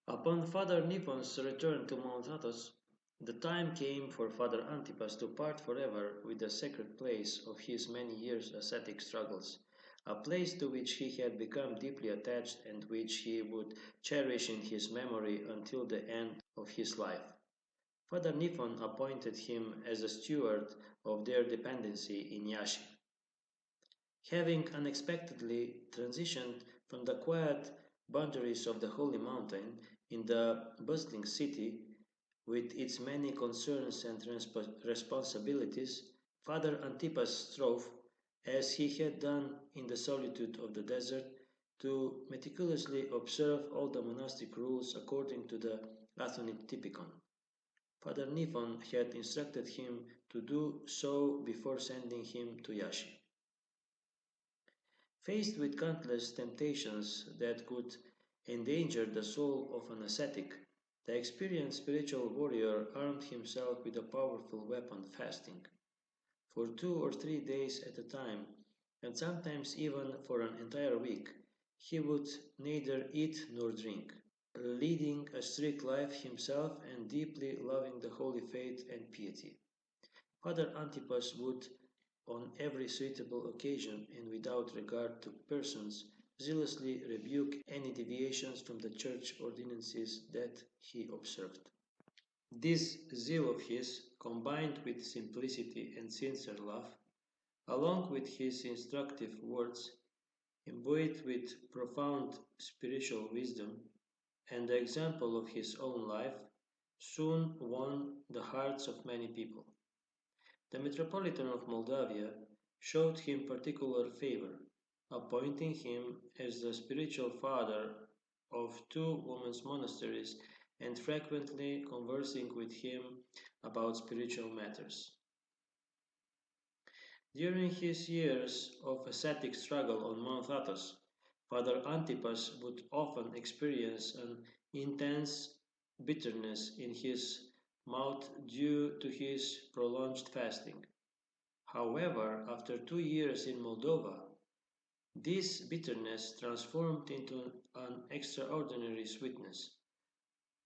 Upon Father Nipon's return to Mount Athos, the time came for Father Antipas to part forever with the sacred place of his many years' ascetic struggles, a place to which he had become deeply attached and which he would cherish in his memory until the end of his life. Father Nipon appointed him as a steward of their dependency in Yashi. Having unexpectedly transitioned from the quiet boundaries of the Holy Mountain in the bustling city, with its many concerns and responsibilities, Father Antipas strove, as he had done in the solitude of the desert, to meticulously observe all the monastic rules according to the Athonite Typicon. Father Niphon had instructed him to do so before sending him to Yashi. Faced with countless temptations that could endanger the soul of an ascetic, the experienced spiritual warrior armed himself with a powerful weapon, fasting, for 2 or 3 days at a time, and sometimes even for an entire week. He would neither eat nor drink, leading a strict life himself and deeply loving the holy faith and piety. Father Antipas would, on every suitable occasion and without regard to persons, zealously rebuke any deviations from the church ordinances that he observed. This zeal of his, combined with simplicity and sincere love, along with his instructive words, imbued with profound spiritual wisdom, and the example of his own life, soon won the hearts of many people. The Metropolitan of Moldavia showed him particular favor, appointing him as the spiritual father of two women's monasteries and frequently conversing with him about spiritual matters. During his years of ascetic struggle on Mount Athos, Father Antipas would often experience an intense bitterness in his mouth due to his prolonged fasting. However, after 2 years in Moldova, this bitterness transformed into an extraordinary sweetness.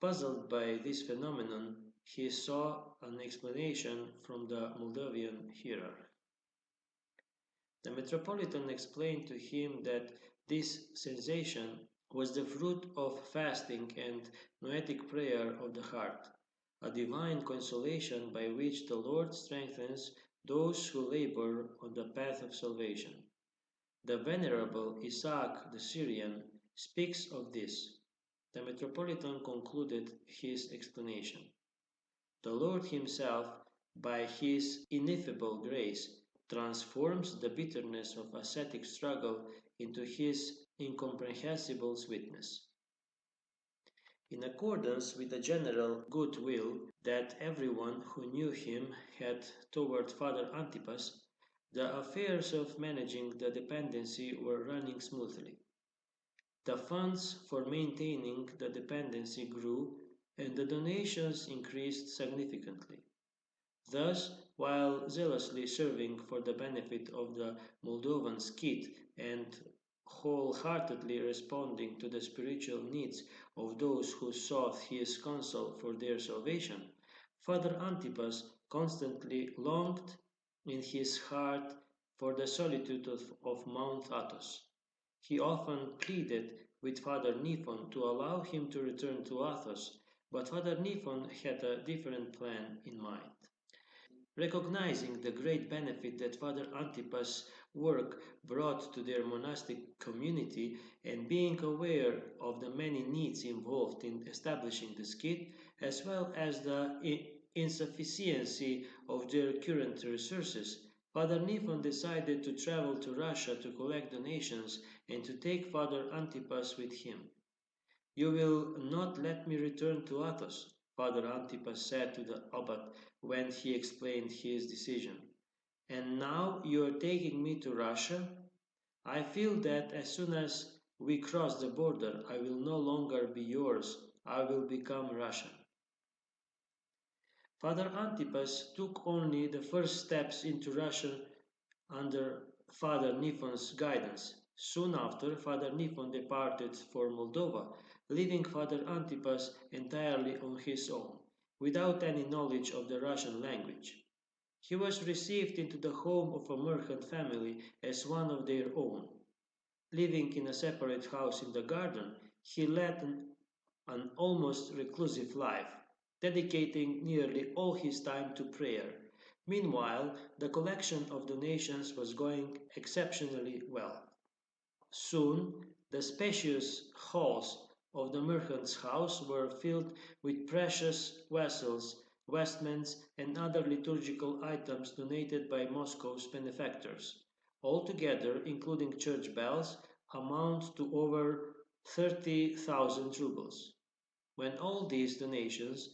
Puzzled by this phenomenon, he sought an explanation from the Moldavian hierarch. The Metropolitan explained to him that this sensation was the fruit of fasting and noetic prayer of the heart, a divine consolation by which the Lord strengthens those who labor on the path of salvation. The Venerable Isaac the Syrian speaks of this. The Metropolitan concluded his explanation. The Lord Himself, by His ineffable grace, transforms the bitterness of ascetic struggle into His incomprehensible sweetness. In accordance with the general goodwill that everyone who knew him had toward Father Antipas, the affairs of managing the dependency were running smoothly. The funds for maintaining the dependency grew and the donations increased significantly. Thus, while zealously serving for the benefit of the Moldovan skit and wholeheartedly responding to the spiritual needs of those who sought his counsel for their salvation, Father Antipas constantly longed in his heart for the solitude of Mount Athos. He often pleaded with Father Niphon to allow him to return to Athos, but Father Niphon had a different plan in mind. Recognizing the great benefit that Father Antipas' work brought to their monastic community and being aware of the many needs involved in establishing the skit, as well as the insufficiency of their current resources, Father Niphon decided to travel to Russia to collect donations and to take Father Antipas with him. "You will not let me return to Athos," Father Antipas said to the abbot when he explained his decision. "And now you are taking me to Russia? I feel that as soon as we cross the border, I will no longer be yours, I will become Russian." Father Antipas took only the first steps into Russia under Father Niphon's guidance. Soon after, Father Niphon departed for Moldova, leaving Father Antipas entirely on his own, without any knowledge of the Russian language. He was received into the home of a merchant family as one of their own. Living in a separate house in the garden, he led an almost reclusive life, dedicating nearly all his time to prayer. Meanwhile, the collection of donations was going exceptionally well. Soon, the spacious halls of the merchant's house were filled with precious vessels, vestments, and other liturgical items donated by Moscow's benefactors. Altogether, including church bells, amount to over 30,000 rubles. When all these donations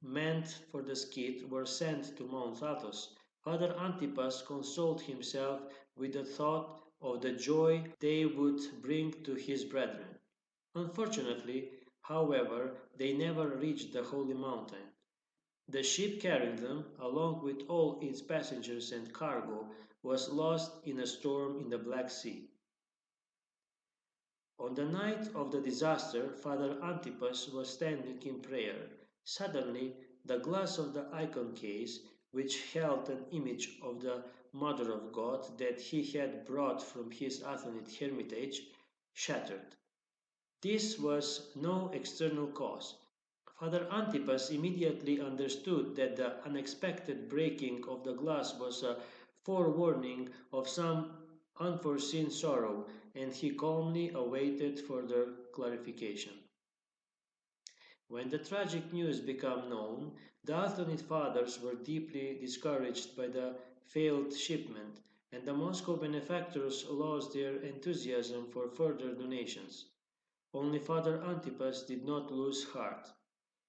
meant for the skit were sent to Mount Athos, Father Antipas consoled himself with the thought of the joy they would bring to his brethren. Unfortunately, however, they never reached the holy mountain. The ship carrying them, along with all its passengers and cargo, was lost in a storm in the Black Sea. On the night of the disaster, Father Antipas was standing in prayer. Suddenly, the glass of the icon case, which held an image of the Mother of God that he had brought from his Athonite hermitage, shattered. This was no external cause. Father Antipas immediately understood that the unexpected breaking of the glass was a forewarning of some unforeseen sorrow, and he calmly awaited further clarification. When the tragic news became known, the Athonite fathers were deeply discouraged by the failed shipment, and the Moscow benefactors lost their enthusiasm for further donations. Only Father Antipas did not lose heart.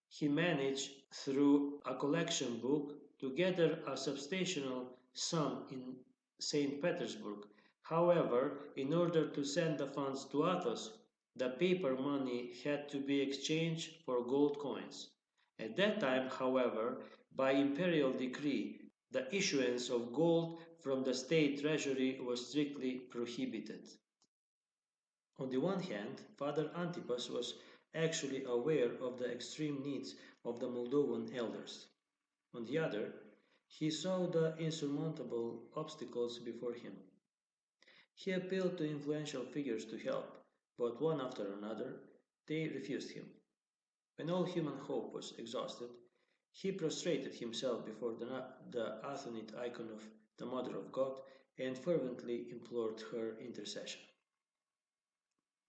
He managed, through a collection book, to gather a substantial sum in St. Petersburg. However, in order to send the funds to Athos, the paper money had to be exchanged for gold coins. At that time, however, by imperial decree, the issuance of gold from the state treasury was strictly prohibited. On the one hand, Father Antipas was actually aware of the extreme needs of the Moldovan elders. On the other, he saw the insurmountable obstacles before him. He appealed to influential figures to help, but one after another, they refused him. When all human hope was exhausted, he prostrated himself before the Athonite icon of the Mother of God and fervently implored her intercession.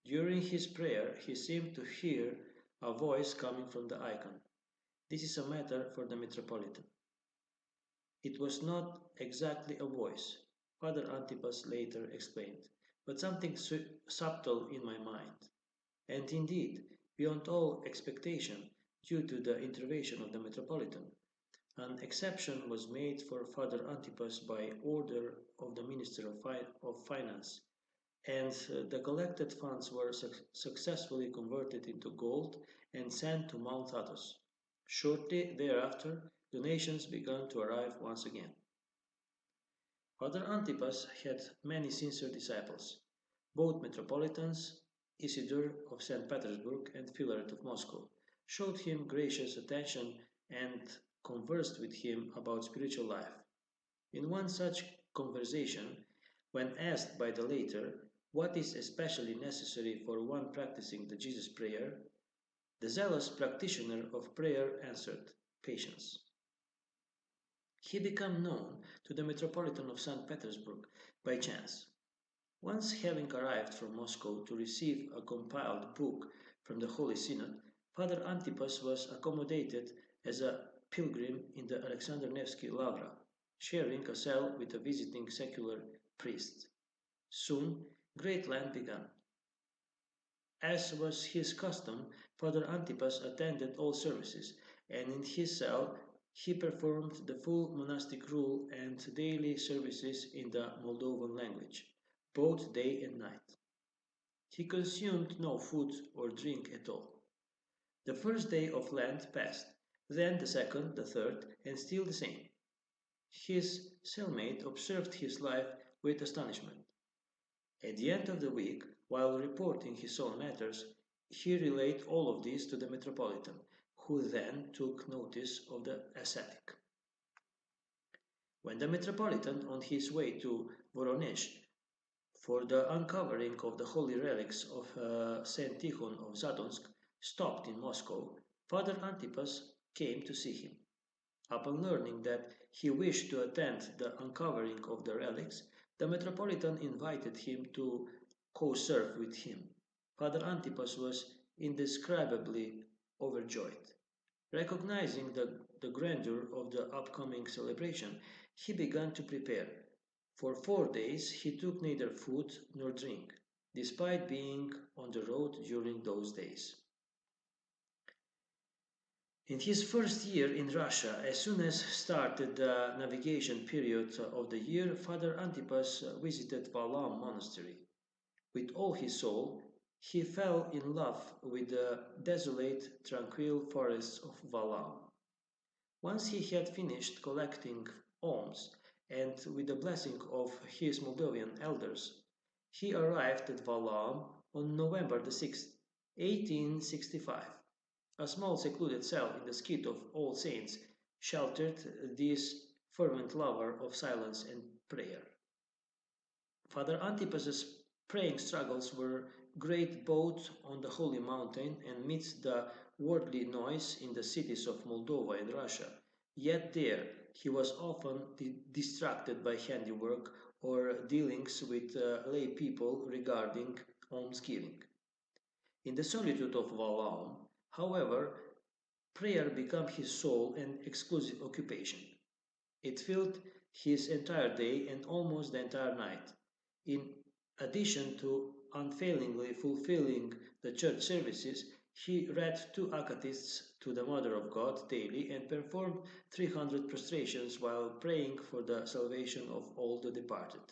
During his prayer, he seemed to hear a voice coming from the icon. This is a matter for the Metropolitan. It was not exactly a voice, Father Antipas later explained, but something subtle in my mind. And indeed, beyond all expectation, due to the intervention of the Metropolitan, an exception was made for Father Antipas by order of the Minister of Finance, and the collected funds were successfully converted into gold and sent to Mount Athos. Shortly thereafter, donations began to arrive once again. Father Antipas had many sincere disciples, both metropolitans, Isidore of St. Petersburg and Philaret of Moscow, showed him gracious attention and conversed with him about spiritual life. In one such conversation, when asked by the latter what is especially necessary for one practicing the Jesus prayer, the zealous practitioner of prayer answered, patience. He became known to the Metropolitan of St. Petersburg by chance. Once having arrived from Moscow to receive a compiled book from the Holy Synod, Father Antipas was accommodated as a pilgrim in the Alexander Nevsky Lavra, sharing a cell with a visiting secular priest. Soon, great Lent began. As was his custom, Father Antipas attended all services, and in his cell he performed the full monastic rule and daily services in the Moldovan language, both day and night. He consumed no food or drink at all. The first day of Lent passed, then the second, the third, and still the same. His cellmate observed his life with astonishment. At the end of the week, while reporting his own matters, he relayed all of this to the metropolitan, who then took notice of the ascetic. When the metropolitan, on his way to Voronezh for the uncovering of the holy relics of Saint Tikhon of Zadonsk, stopped in Moscow, Father Antipas came to see him. Upon learning that he wished to attend the uncovering of the relics, the metropolitan invited him to co-serve with him. Father Antipas was indescribably overjoyed. Recognizing the grandeur of the upcoming celebration, he began to prepare. For 4 days he took neither food nor drink, despite being on the road during those days. In his first year in Russia, as soon as started the navigation period of the year, Father Antipas visited Valam monastery. With all his soul, he fell in love with the desolate, tranquil forests of Valam. Once he had finished collecting alms, and with the blessing of his Moldovan elders, he arrived at Valam on November the 6th, 1865. A small secluded cell in the skit of All Saints sheltered this fervent lover of silence and prayer. Father Antipas's praying struggles were great both on the holy mountain and midst the worldly noise in the cities of Moldova and Russia. Yet there he was often distracted by handiwork or dealings with lay people regarding almsgiving. In the solitude of Valam, however, prayer became his sole and exclusive occupation. It filled his entire day and almost the entire night. In addition to unfailingly fulfilling the church services, he read 2 acatists to the Mother of God daily and performed 300 prostrations while praying for the salvation of all the departed.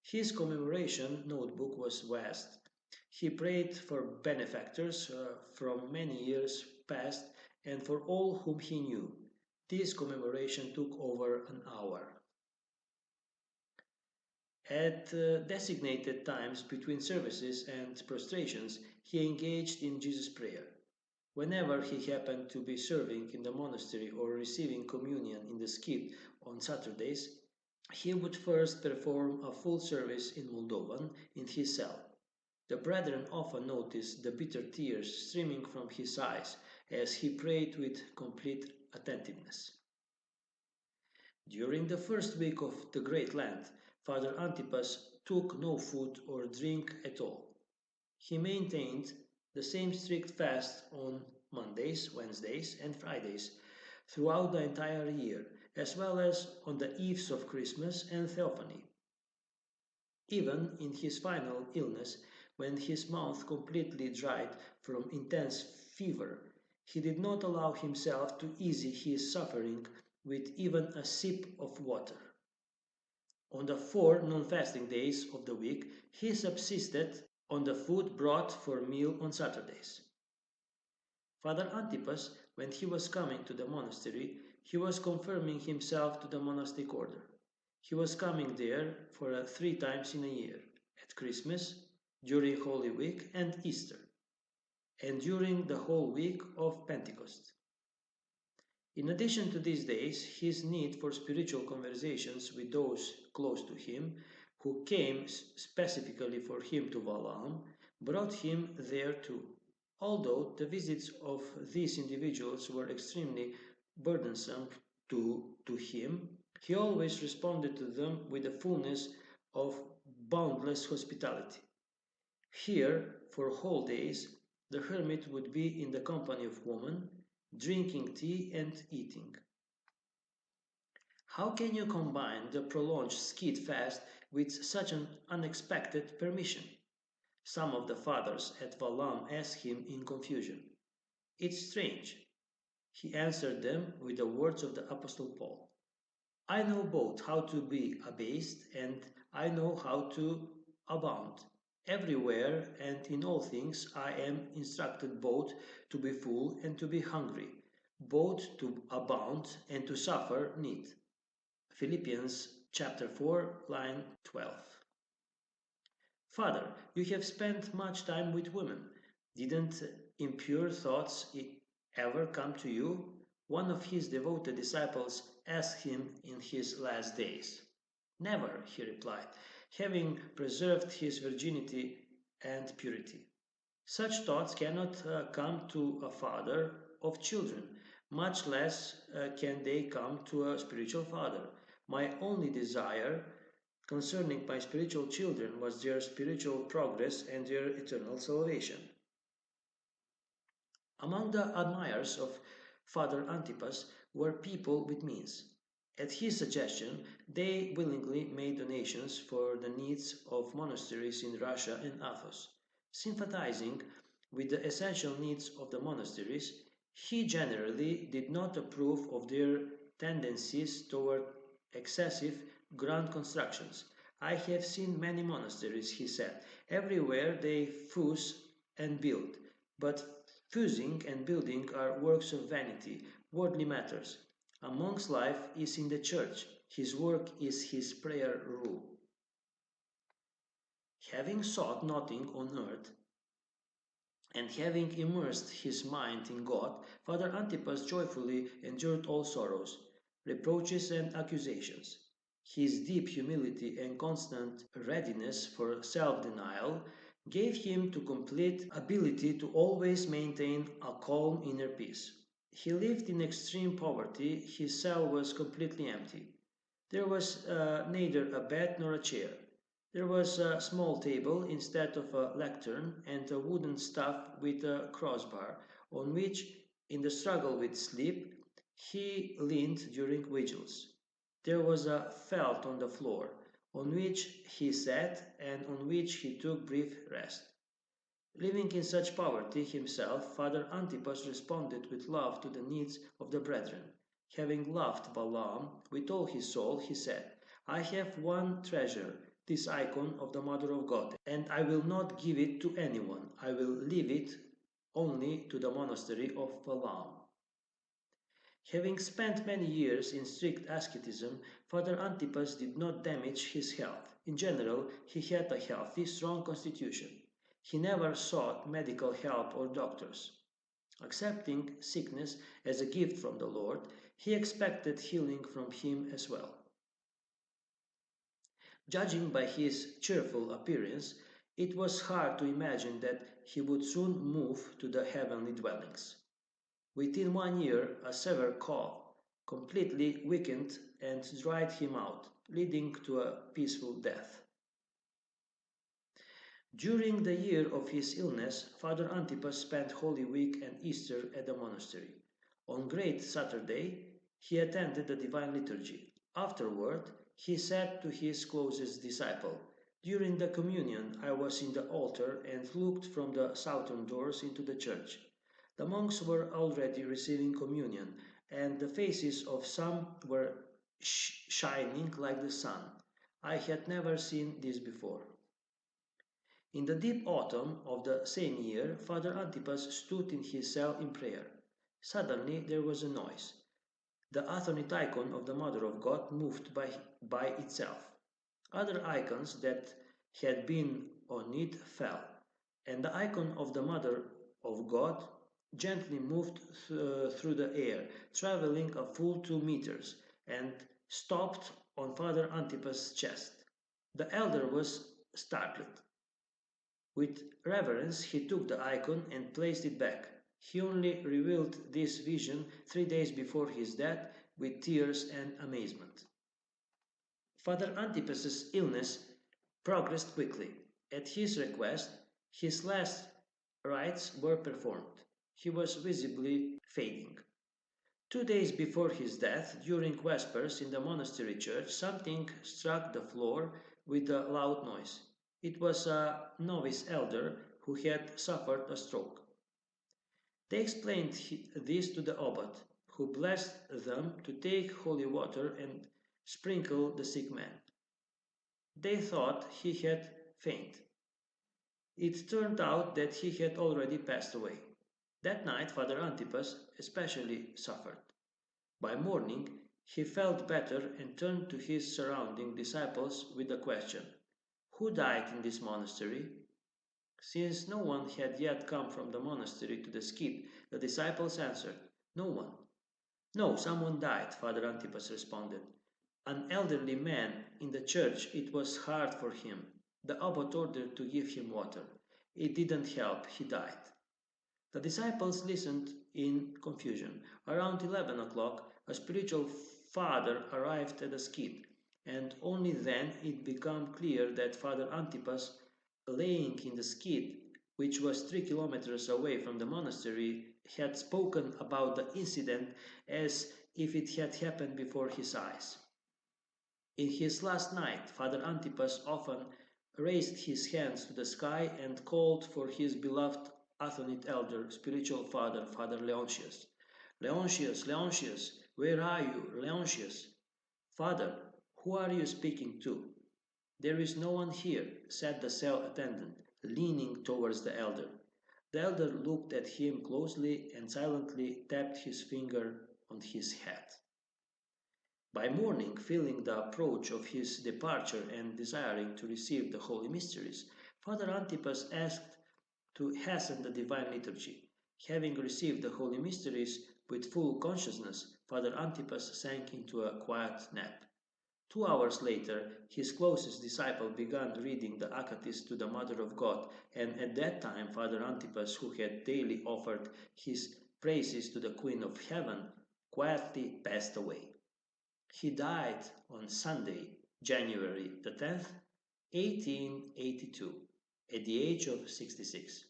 His commemoration notebook was vast. He prayed for benefactors from many years past and for all whom he knew. This commemoration took over an hour. At designated times between services and prostrations, he engaged in Jesus' prayer. Whenever he happened to be serving in the monastery or receiving communion in the skit on Saturdays, he would first perform a full service in Moldovan in his cell. The brethren often noticed the bitter tears streaming from his eyes as he prayed with complete attentiveness. During the first week of the Great Lent, Father Antipas took no food or drink at all. He maintained the same strict fast on Mondays, Wednesdays, and Fridays throughout the entire year, as well as on the eves of Christmas and Theophany. Even in his final illness, when his mouth completely dried from intense fever, he did not allow himself to ease his suffering with even a sip of water. On the 4 non-fasting days of the week, he subsisted on the food brought for meal on Saturdays. Father Antipas, when he was coming to the monastery, he was confirming himself to the monastic order. He was coming there for 3 times in a year, at Christmas, during Holy Week and Easter, and during the whole week of Pentecost. In addition to these days, his need for spiritual conversations with those close to him, who came specifically for him to Valam, brought him there too. Although the visits of these individuals were extremely burdensome to him, he always responded to them with the fullness of boundless hospitality. Here, for whole days, the hermit would be in the company of women, drinking tea and eating. How can you combine the prolonged skid fast with such an unexpected permission? Some of the fathers at Valam asked him in confusion. It's strange. He answered them with the words of the Apostle Paul. I know both how to be abased and I know how to abound. Everywhere and in all things I am instructed both to be full and to be hungry, both to abound and to suffer need. Philippians chapter 4, line 12. Father, you have spent much time with women. Didn't impure thoughts ever come to you? One of his devoted disciples asked him in his last days. Never, he replied, having preserved his virginity and purity. Such thoughts cannot come to a father of children, much less can they come to a spiritual father. My only desire concerning my spiritual children was their spiritual progress and their eternal salvation. Among the admirers of Father Antipas were people with means. At his suggestion, they willingly made donations for the needs of monasteries in Russia and Athos. Sympathizing with the essential needs of the monasteries, he generally did not approve of their tendencies toward excessive grand constructions. I have seen many monasteries, he said. Everywhere they fuse and build, but fusing and building are works of vanity, worldly matters. A monk's life is in the church, his work is his prayer rule. Having sought nothing on earth, and having immersed his mind in God, Father Antipas joyfully endured all sorrows, reproaches, and accusations. His deep humility and constant readiness for self denial gave him to complete ability to always maintain a calm inner peace. He lived in extreme poverty, his cell was completely empty. There was neither a bed nor a chair. There was a small table instead of a lectern and a wooden staff with a crossbar on which, in the struggle with sleep, he leaned during vigils. There was a felt on the floor on which he sat and on which he took brief rest. Living in such poverty himself, Father Antipas responded with love to the needs of the brethren. Having loved Balaam with all his soul, he said, I have one treasure, this icon of the Mother of God, and I will not give it to anyone. I will leave it only to the monastery of Balaam. Having spent many years in strict asceticism, Father Antipas did not damage his health. In general, he had a healthy, strong constitution. He never sought medical help or doctors. Accepting sickness as a gift from the Lord, he expected healing from him as well. Judging by his cheerful appearance, it was hard to imagine that he would soon move to the heavenly dwellings. Within 1 year, a severe cough completely weakened and dried him out, leading to a peaceful death. During the year of his illness, Father Antipas spent Holy Week and Easter at the monastery. On Great Saturday, he attended the Divine Liturgy. Afterward, he said to his closest disciple, During the communion, I was in the altar and looked from the southern doors into the church. The monks were already receiving communion, and the faces of some were shining like the sun. I had never seen this before. In the deep autumn of the same year, Father Antipas stood in his cell in prayer. Suddenly there was a noise. The Athonite icon of the Mother of God moved by itself. Other icons that had been on it fell, and the icon of the Mother of God gently moved through the air, traveling a full 2 meters, and stopped on Father Antipas' chest. The elder was startled. With reverence, he took the icon and placed it back. He only revealed this vision 3 days before his death with tears and amazement. Father Antipas's illness progressed quickly. At his request, his last rites were performed. He was visibly fading. 2 days before his death, during Vespers in the monastery church, something struck the floor with a loud noise. It was a novice elder who had suffered a stroke. They explained this to the abbot, who blessed them to take holy water and sprinkle the sick man. They thought he had fainted. It turned out that he had already passed away. That night, Father Antipas especially suffered. By morning, he felt better and turned to his surrounding disciples with the question, "Who died in this monastery?" Since no one had yet come from the monastery to the skip, the disciples answered, "No one." "No, someone died," Father Antipas responded. "An elderly man in the church. It was hard for him. The abbot ordered to give him water. It didn't help. He died." The disciples listened in confusion. Around 11 o'clock, a spiritual father arrived at the skip, and only then it became clear that Father Antipas, laying in the skip, which was 3 kilometers away from the monastery, had spoken about the incident as if it had happened before his eyes. In his last night, Father Antipas often raised his hands to the sky and called for his beloved Athonite elder, spiritual father, Father Leontius. "Leontius, Leontius, where are you, Leontius?" "Father, who are you speaking to?" "There is no one here," said the cell attendant, leaning towards the elder. The elder looked at him closely and silently tapped his finger on his head. By morning, feeling the approach of his departure and desiring to receive the holy mysteries, Father Antipas asked to hasten the divine liturgy. Having received the holy mysteries with full consciousness, Father Antipas sank into a quiet nap. 2 hours later, his closest disciple began reading the Acatis to the Mother of God, and at that time Father Antipas, who had daily offered his praises to the Queen of Heaven, quietly passed away. He died on Sunday, January the 10th, 1882, at the age of 66.